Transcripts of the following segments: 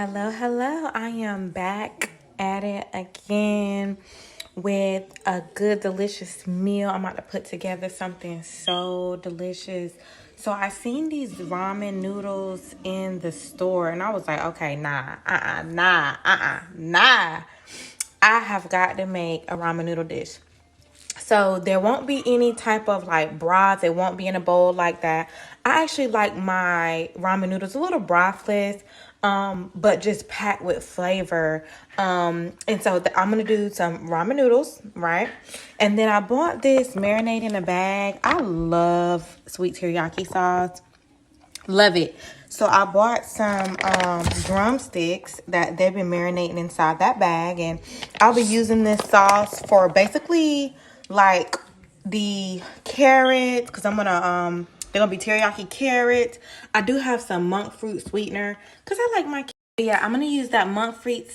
Hello, hello. I am back at it again with a good, delicious meal. I'm about to put together something so delicious. So I seen these ramen noodles in the store and I was like, okay, nah. I have got to make a ramen noodle dish. So there won't be any type of like broth. It won't be in a bowl like that. I actually like my ramen noodles a little brothless, but just packed with flavor. And so I'm gonna do some ramen noodles, right? And then I bought this marinade in a bag. I love sweet teriyaki sauce. Love it. So I bought some drumsticks that they've been marinating inside that bag, and I'll be using this sauce for basically like the carrots because I'm gonna they're gonna be teriyaki carrots. I do have some monk fruit sweetener because I like my. Yeah, I'm gonna use that monk fruit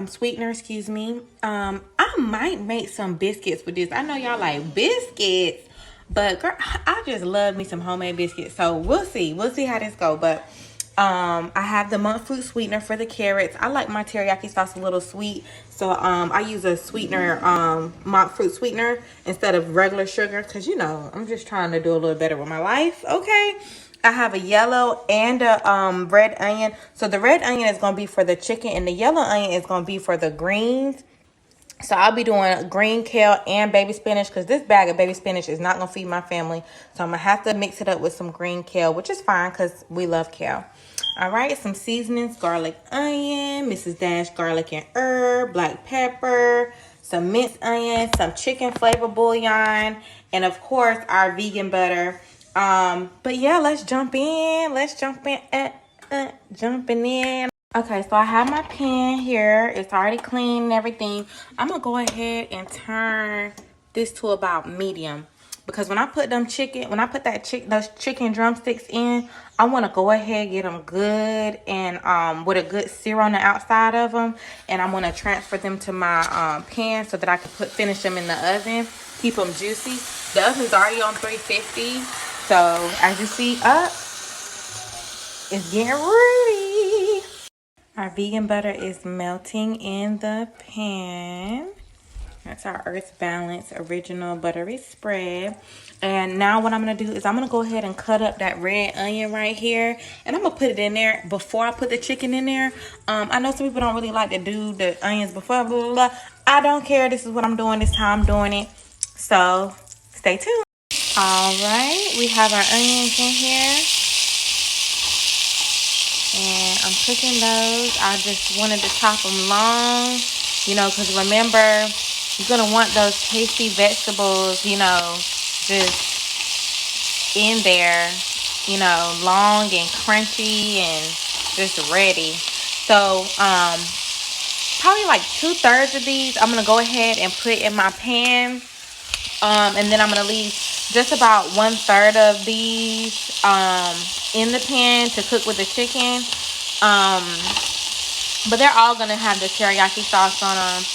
sweetener. Excuse me. I might make some biscuits with this. I know y'all like biscuits. But girl, I just love me some homemade biscuits. So we'll see. We'll see how this go. But I have the monk fruit sweetener for the carrots. I like my teriyaki sauce a little sweet. So I use a sweetener, monk fruit sweetener instead of regular sugar. Because, you know, I'm just trying to do a little better with my life. Okay. I have a yellow and a red onion. So the red onion is going to be for the chicken. And the yellow onion is going to be for the greens. So I'll be doing green kale and baby spinach because this bag of baby spinach is not going to feed my family. So I'm going to have to mix it up with some green kale, which is fine because we love kale. All right, some seasonings, garlic, onion, Mrs. Dash garlic and herb, black pepper, some minced onion, some chicken flavor bouillon, and of course our vegan butter. But yeah, let's jump in. Jumping in. Okay, so I have my pan here. It's already clean and everything. I'm going to go ahead and turn this to about medium. Because when I put those chicken drumsticks in, I want to go ahead get them good and with a good sear on the outside of them. And I'm going to transfer them to my pan so that I can finish them in the oven. Keep them juicy. The oven's already on 350. So as you see up, it's getting ready. Our vegan butter is melting in the pan. That's our Earth Balance original buttery spread. And now what I'm going to do is I'm going to go ahead and cut up that red onion right here. And I'm going to put it in there before I put the chicken in there. I know some people don't really like to do the onions before, blah, blah, blah. I don't care. This is what I'm doing. This is how I'm doing it. So stay tuned. All right. We have our onions in here. And I'm cooking those. I just wanted to chop them long, you know, because remember, you're going to want those tasty vegetables, you know, just in there, you know, long and crunchy and just ready. So, probably like 2/3 of these, I'm going to go ahead and put in my pan. And then I'm going to leave just about 1/3 of these in the pan to cook with the chicken. But they're all going to have the teriyaki sauce on them.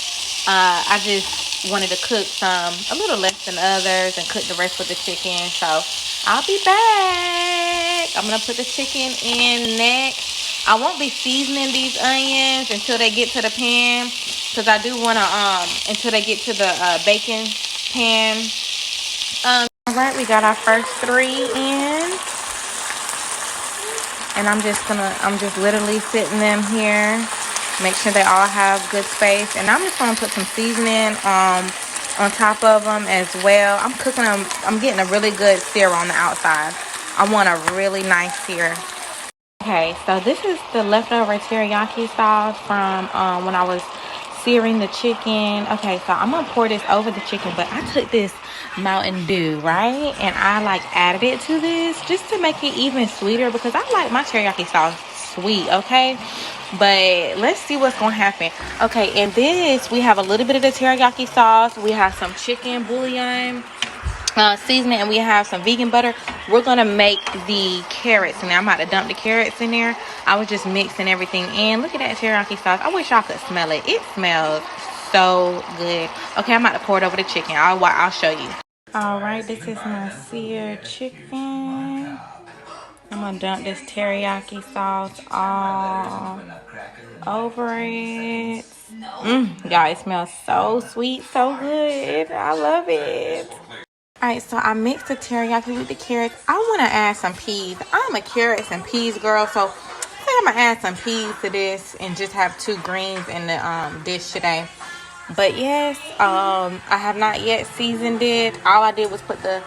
I just wanted to cook some a little less than others and cook the rest with the chicken. So I'll be back. I'm going to put the chicken in next. I won't be seasoning these onions until they get to the pan. Because I do want to, until they get to the bacon pan. All right, we got our first 3 in. And I'm just literally sitting them here. Make sure they all have good space. And I'm just going to put some seasoning on top of them as well. I'm cooking them. I'm getting a really good sear on the outside. I want a really nice sear. Okay, so this is the leftover teriyaki sauce from when I was searing the chicken. Okay, so I'm going to pour this over the chicken. But I took this Mountain Dew, right? And I like added it to this just to make it even sweeter because I like my teriyaki sauce sweet, okay? But let's see what's gonna happen. Okay, in this we have a little bit of the teriyaki sauce. We have some chicken bouillon seasoning, and we have some vegan butter. We're gonna make the carrots, and I'm about to dump the carrots in there. I was just mixing everything in. Look at that teriyaki sauce. I wish y'all could smell it. It smells so good. Okay, I'm about to pour it over the chicken. I'll show you. All right, this is my seared chicken. I'm gonna dump this teriyaki sauce all over it. Y'all, it smells so sweet, so good. I love it. Alright, so I mixed the teriyaki with the carrots. I want to add some peas. I'm a carrots and peas girl, so I think I'm going to add some peas to this and just have 2 greens in the dish today. But yes, I have not yet seasoned it. All I did was put the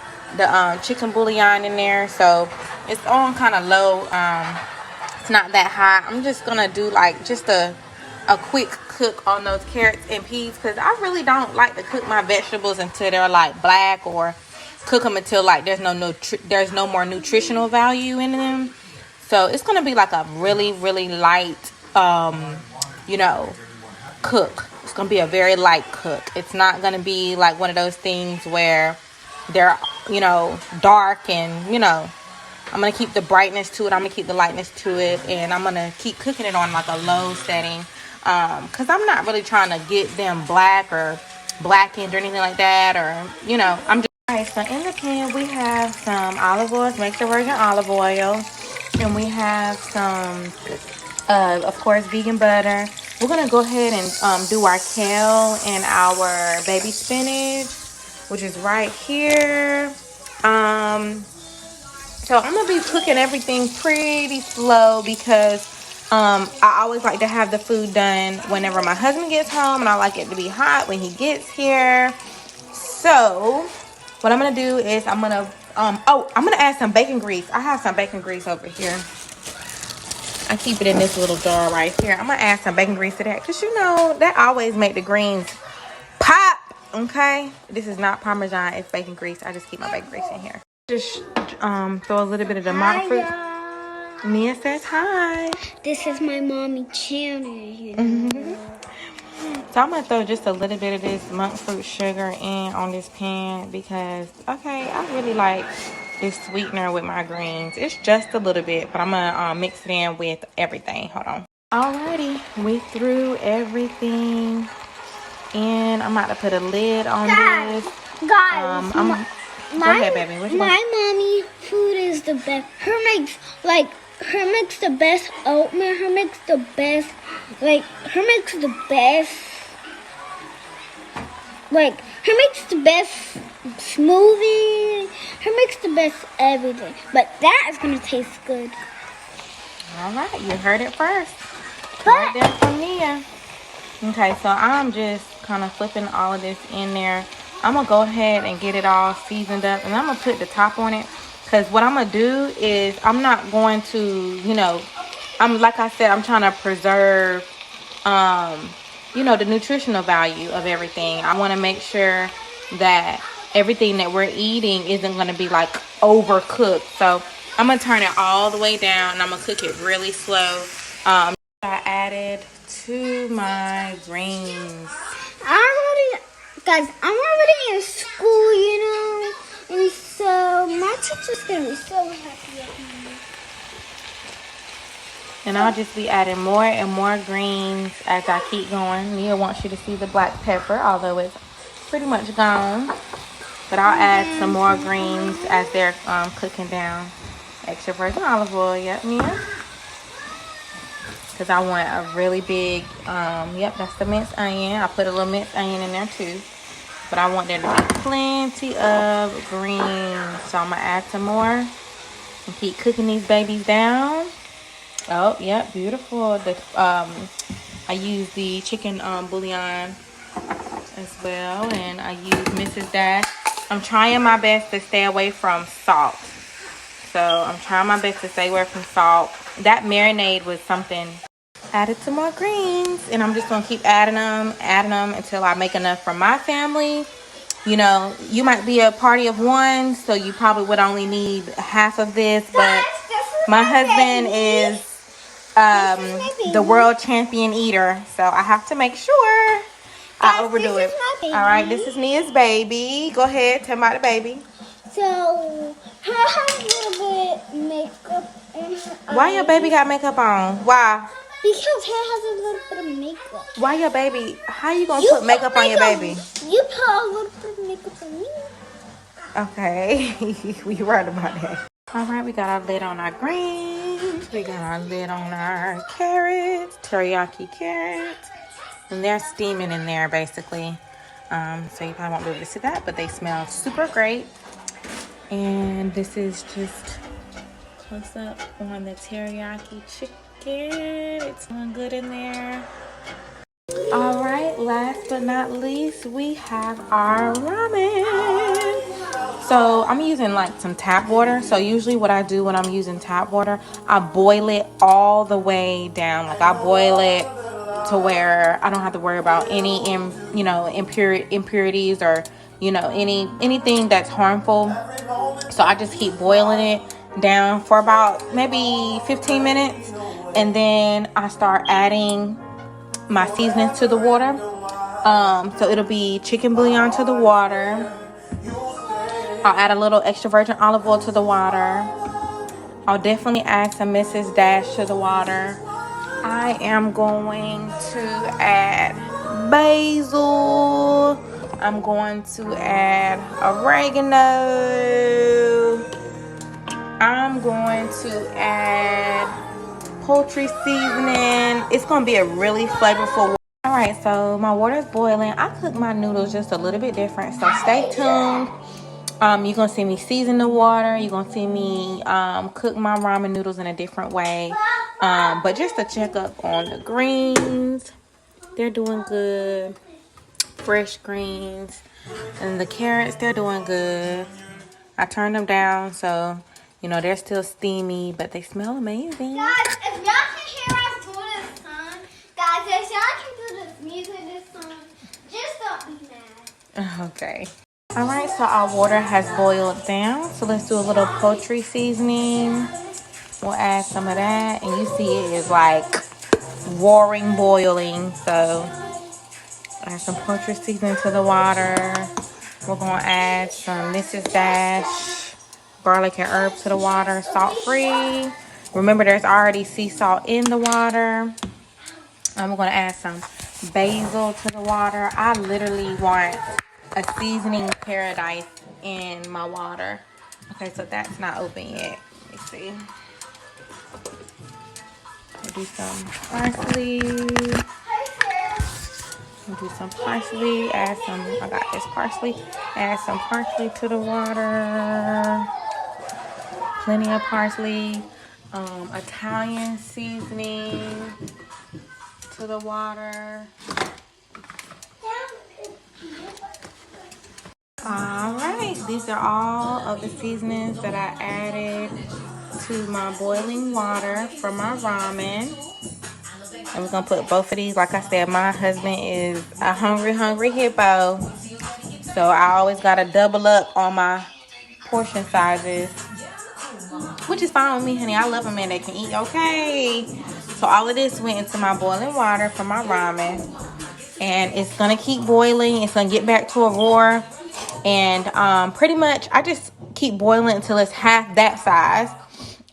chicken bouillon in there, so it's on kind of low. It's not that high. I'm just gonna do like just a quick cook on those carrots and peas, because I really don't like to cook my vegetables until they're like black, or cook them until like there's no more nutritional value in them. So it's gonna be like a really light cook. It's gonna be a very light cook. It's not gonna be like one of those things where they're dark, and I'm gonna keep the brightness to it, I'm gonna keep the lightness to it, and I'm gonna keep cooking it on like a low setting, because I'm not really trying to get them black or blackened or anything like that, or I'm just. Alright, so in the pan we have some olive oil, extra virgin olive oil, and we have some of course vegan butter. We're gonna go ahead and do our kale and our baby spinach, which is right here. So I'm gonna be cooking everything pretty slow, because I always like to have the food done whenever my husband gets home, and I like it to be hot when he gets here. So what I'm gonna do is I'm gonna add some bacon grease. I have some bacon grease over here. I keep it in this little jar right here. I'm gonna add some bacon grease to that, because that always make the greens pop. Okay, this is not Parmesan, it's bacon grease. I just keep my bacon grease in here. Just throw a little bit of the monk fruit. Mia says hi. This is my mommy channel. So I'm gonna throw just a little bit of this monk fruit sugar in on this pan, because I really like this sweetener with my greens. It's just a little bit, but I'm gonna mix it in with everything. Hold on. Alrighty, we threw everything in. I'm about to put a lid on this. Guys, go ahead, baby. What you want? My mommy food is the best. Her makes the best oatmeal. Her makes the best smoothie. Her makes the best everything. But that is gonna taste good. All right, you heard it first. Right there from Nia. Okay, so I'm just kind of flipping all of this in there. I'm gonna go ahead and get it all seasoned up, and I'm gonna put the top on it, because what I'm gonna do is I'm not going to, like I said, I'm trying to preserve, the nutritional value of everything. I want to make sure that everything that we're eating isn't going to be like overcooked. So I'm gonna turn it all the way down, and I'm gonna cook it really slow. I added to my greens. I'm already in school, and so my teacher's gonna be so happy with me. And I'll just be adding more and more greens as I keep going. Nia wants you to see the black pepper, although it's pretty much gone. But I'll add some more greens as they're cooking down. Extra virgin olive oil, yep, Nia. Because I want a really big, that's the minced onion. I put a little minced onion in there too. But I want there to be plenty of greens. So I'm going to add some more and keep cooking these babies down. Oh, yep, beautiful. I use the chicken bouillon as well. And I use Mrs. Dash. I'm trying my best to stay away from salt. So I'm trying my best to stay away from salt. That marinade was something. Added some more greens, and I'm just gonna keep adding them until I make enough for my family. You might be a party of one, so you probably would only need half of this, but my husband is the world champion eater, so I have to make sure I overdo it. All right, this is Nia's baby. Go ahead, tell me about the baby. So her has a little bit makeup in her. Why your baby got makeup on? Why? Because her has a little bit of makeup. Why your baby? How you gonna put makeup on your baby? You put a little bit of makeup on me. Okay, we right about that. All right, we got our lid on our greens. We got our lid on our carrots, teriyaki carrots, and they're steaming in there basically. So you probably won't be able to see that, but they smell super great. And this is just close up on the teriyaki chicken. It's doing good in there. All right, last but not least, we have our ramen. So I'm using like some tap water. So usually what I do when I'm using tap water, I boil it all the way down. Like I boil it to where I don't have to worry about any impurities or anything that's harmful. So I just keep boiling it down for about maybe 15 minutes, and then I start adding my seasonings to the water. So it'll be chicken bouillon to the water. I'll add a little extra virgin olive oil to the water. I'll definitely add some Mrs. Dash to the water. I am going to add basil. I'm going to add oregano. I'm going to add poultry seasoning. It's going to be a really flavorful. All right, so my water is boiling. I cook my noodles just a little bit different, so stay tuned. You're gonna see me season the water. You're gonna see me cook my ramen noodles in a different way. But just to check up on the greens, they're doing good. Fresh greens. And the carrots, they're doing good. I turned them down, so they're still steamy, but they smell amazing. Guys, if y'all can hear us do this song, guys, if y'all can do this music this song, just don't be mad. Okay. All right, so our water has boiled down. So let's do a little poultry seasoning. We'll add some of that, and you see it is like roaring, boiling. So add some poultry seasoning to the water. We're gonna add some Mrs. Dash garlic and herb to the water, salt free. Remember, there's already sea salt in the water. I'm gonna add some basil to the water. I literally want a seasoning paradise in my water. Okay, so that's not open yet. Let me see. We'll do some parsley. We'll do some parsley. Add some, I got this parsley. Add some parsley to the water. Plenty of parsley. Italian seasoning to the water. Alright, these are all of the seasonings that I added to my boiling water for my ramen. I'm just gonna put both of these. Like I said, my husband is a hungry hippo, so I always gotta double up on my portion sizes, which is fine with me, honey. I love a man that can eat. Okay, so all of this went into my boiling water for my ramen, and it's gonna keep boiling. It's gonna get back to a roar. And pretty much I just keep boiling until it's half that size,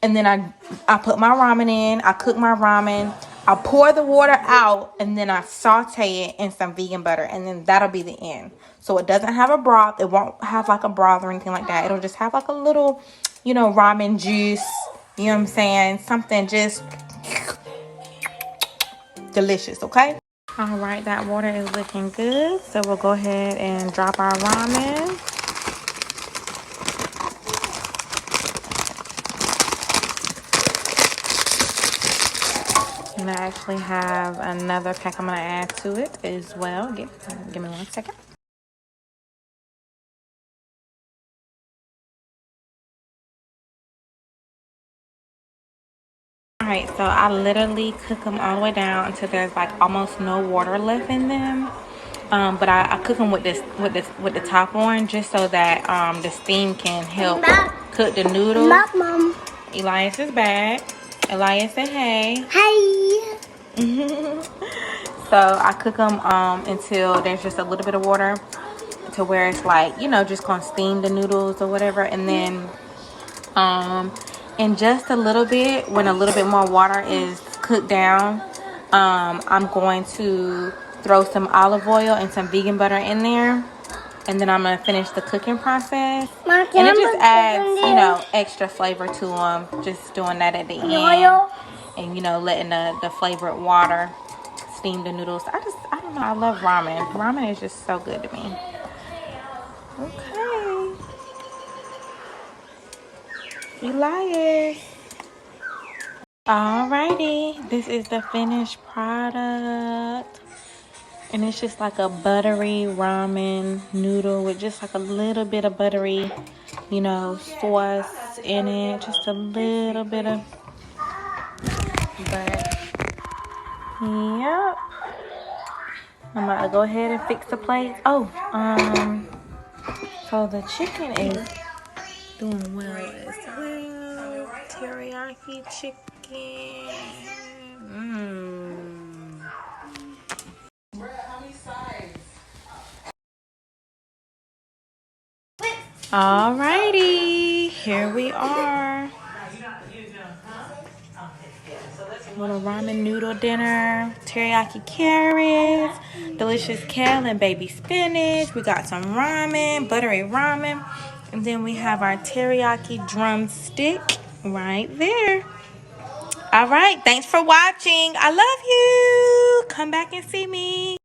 and then I put my ramen in. I cook my ramen. I pour the water out, and then I saute it in some vegan butter, and then that'll be the end. So it doesn't have a broth. It won't have like a broth or anything like that. It'll just have like a little ramen juice, you know what I'm saying, something just delicious. Okay. All right, that water is looking good, so we'll go ahead and drop our ramen. And I actually have another pack I'm gonna add to it as well. Give me 1 second. All right, so I literally cook them all the way down until there's like almost no water left in them. But I cook them with the top on, just so that the steam can help cook the noodles. Mom. Elias is back. Elias said hey. Hey. So I cook them until there's just a little bit of water, to where it's like just gonna steam the noodles or whatever, and then in just a little bit, when a little bit more water is cooked down, I'm going to throw some olive oil and some vegan butter in there, And then I'm gonna finish the cooking process. Mom, And can it I just put adds, chicken you there? know, extra flavor to them. Just doing that at the end. Yo-yo. And, you know, letting the flavored water steam the noodles. I don't know. I love ramen. Ramen is just so good to me. Okay. Elias. Alrighty. This is the finished product. And it's just like a buttery ramen noodle with just like a little bit of buttery, you know, sauce in it. Just a little bit of butter. Yep. I'm about to go ahead and fix the plates. Oh, so the chicken is doing well as well. Teriyaki chicken. Alrighty, here we are. Little ramen noodle dinner, teriyaki carrots, delicious kale and baby spinach. We got some ramen, buttery ramen, and then we have our teriyaki drumstick right there. All right, thanks for watching. I love you. Come back and see me.